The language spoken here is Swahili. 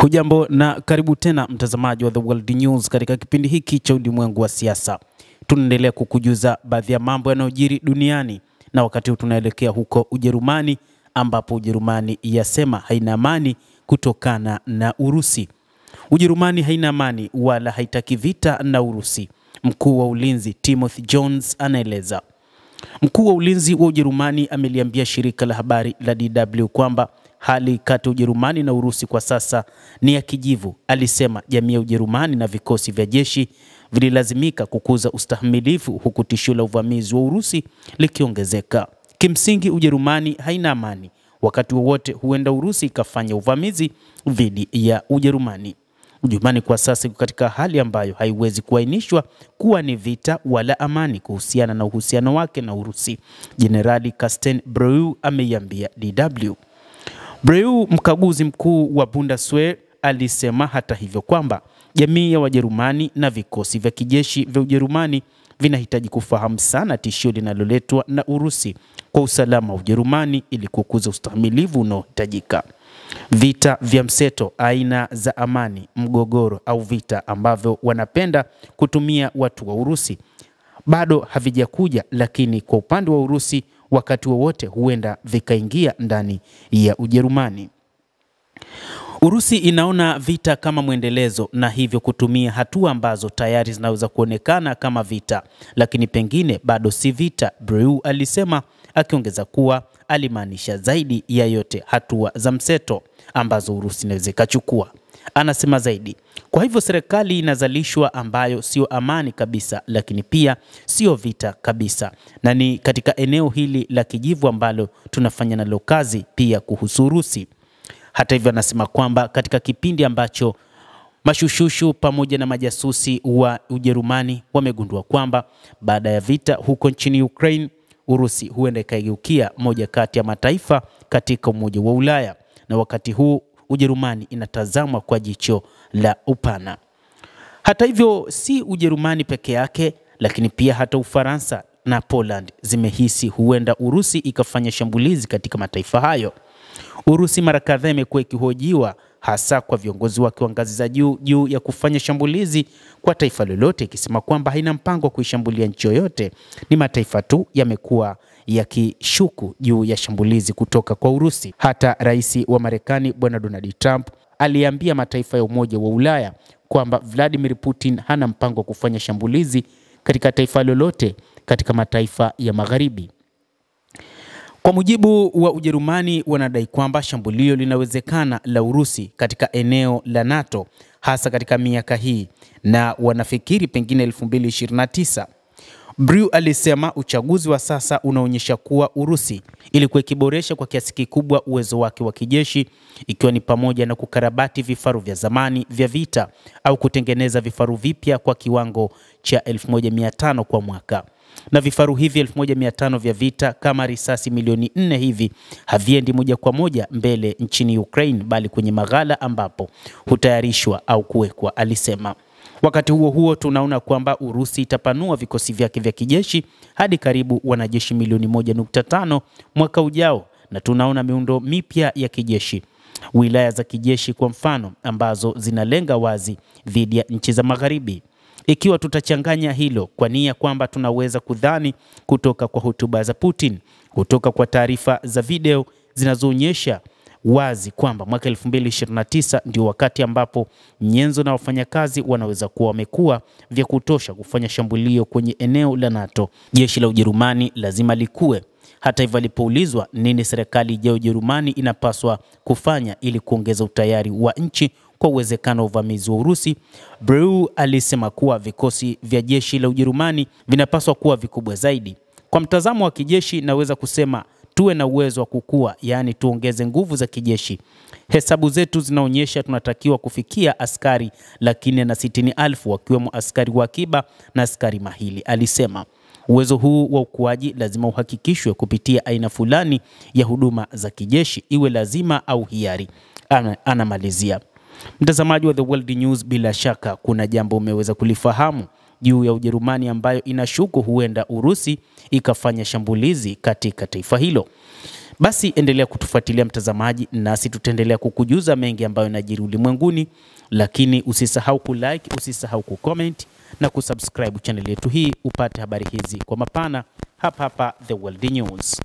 Hujambo na karibu tena mtazamaji wa The World News katika kipindi hiki cha ulimwengu wa siasa. Tunaendelea kukujuza baadhi ya mambo yanayojiri duniani, na wakati huu tunaelekea huko Ujerumani ambapo Ujerumani yasema haina amani kutokana na Urusi. Ujerumani haina amani wala haitaki vita na Urusi. Mkuu wa ulinzi Timothy Jones anaeleza. Mkuu wa ulinzi wa Ujerumani ameliambia shirika la habari la DW kwamba hali kati ya Ujerumani na Urusi kwa sasa ni ya kijivu. Alisema jamii ya Ujerumani na vikosi vya jeshi vililazimika kukuza ustahimilivu huku tishio la uvamizi wa Urusi likiongezeka. Kimsingi Ujerumani haina amani. Wakati wowote huenda Urusi ikafanya uvamizi dhidi ya Ujerumani. Ujerumani kwa sasa iko katika hali ambayo haiwezi kuainishwa kuwa ni vita wala amani kuhusiana na uhusiano wake na Urusi. Jenerali Carsten Breuer ameiambia DW. Breuer, mkaguzi mkuu wa Bundeswehr, alisema hata hivyo kwamba jamii ya Wajerumani na vikosi vya kijeshi vya Ujerumani vinahitaji kufahamu sana tishio linaloletwa na Urusi kwa usalama wa Ujerumani ili kukuza ustahimilivu unaohitajika. Vita vya mseto, aina za amani, mgogoro au vita ambavyo wanapenda kutumia watu wa Urusi bado havijakuja, lakini kwa upande wa Urusi wakati wowote huenda vikaingia ndani ya Ujerumani. Urusi inaona vita kama mwendelezo na hivyo kutumia hatua ambazo tayari zinaweza kuonekana kama vita, lakini pengine bado si vita, Breuer alisema, akiongeza kuwa alimaanisha zaidi ya yote hatua za mseto ambazo Urusi inaweza kuchukua. Anasema zaidi, kwa hivyo serikali inazalishwa ambayo sio amani kabisa, lakini pia sio vita kabisa, na ni katika eneo hili la kijivu ambalo tunafanya nalo kazi pia kuhusu Urusi. Hata hivyo anasema kwamba katika kipindi ambacho mashushushu pamoja na majasusi wa Ujerumani wamegundua kwamba baada ya vita huko nchini Ukraine, Urusi huenda ikageukia moja kati ya mataifa katika Umoja wa Ulaya, na wakati huu Ujerumani inatazamwa kwa jicho la upana. Hata hivyo si Ujerumani peke yake, lakini pia hata Ufaransa na Poland zimehisi huenda Urusi ikafanya shambulizi katika mataifa hayo. Urusi mara kadhaa imekuwa ikihojiwa hasa kwa viongozi wake wa ngazi za juu ya kufanya shambulizi kwa taifa lolote, ikisema kwamba haina mpango wa kuishambulia nchi yoyote. Ni mataifa tu yamekuwa yakishuku juu ya shambulizi kutoka kwa Urusi. Hata rais wa Marekani Bwana Donald Trump aliambia mataifa ya Umoja wa Ulaya kwamba Vladimir Putin hana mpango wa kufanya shambulizi katika taifa lolote katika mataifa ya Magharibi. Kwa mujibu wa Ujerumani, wanadai kwamba shambulio linawezekana la Urusi katika eneo la NATO hasa katika miaka hii, na wanafikiri pengine 2029. Breuer alisema uchaguzi wa sasa unaonyesha kuwa Urusi ilikuwa ikiboresha kwa kiasi kikubwa uwezo wake wa kijeshi, ikiwa ni pamoja na kukarabati vifaru vya zamani vya vita au kutengeneza vifaru vipya kwa kiwango cha 1500 kwa mwaka. Na vifaru hivi 1500 vya vita kama risasi milioni 4 hivi haviendi moja kwa moja mbele nchini Ukraine, bali kwenye maghala ambapo hutayarishwa au kuwekwa, alisema. Wakati huo huo tunaona kwamba Urusi itapanua vikosi vyake vya kijeshi hadi karibu wanajeshi milioni 1.5 mwaka ujao, na tunaona miundo mipya ya kijeshi, wilaya za kijeshi kwa mfano, ambazo zinalenga wazi dhidi ya nchi za Magharibi. Ikiwa tutachanganya hilo kwa nia kwamba tunaweza kudhani kutoka kwa hotuba za Putin, kutoka kwa taarifa za video zinazoonyesha wazi kwamba mwaka 2029 ndio wakati ambapo nyenzo na wafanyakazi wanaweza kuwa wamekuwa vya kutosha kufanya shambulio kwenye eneo la NATO, jeshi la Ujerumani lazima likue. Hata hivyo, alipoulizwa nini serikali ya Ujerumani inapaswa kufanya ili kuongeza utayari wa nchi kwa uwezekano wa uvamizi wa Urusi, Breuer alisema kuwa vikosi vya jeshi la Ujerumani vinapaswa kuwa vikubwa zaidi. Kwa mtazamo wa kijeshi, naweza kusema tuwe na uwezo wa kukua, yaani tuongeze nguvu za kijeshi. Hesabu zetu zinaonyesha tunatakiwa kufikia askari 460,000 wakiwemo askari wa akiba na askari mahili, alisema. Uwezo huu wa ukuaji lazima uhakikishwe kupitia aina fulani ya huduma za kijeshi, iwe lazima au hiari, anamalizia. Mtazamaji wa The World News, bila shaka kuna jambo umeweza kulifahamu juu ya Ujerumani ambayo inashuku huenda Urusi ikafanya shambulizi katika taifa hilo. Basi endelea kutufuatilia mtazamaji, nasi tutaendelea kukujuza mengi ambayo yanajiri ulimwenguni, lakini usisahau kulike, usisahau kucomment na kusubscribe channel yetu hii upate habari hizi kwa mapana hapa The World News.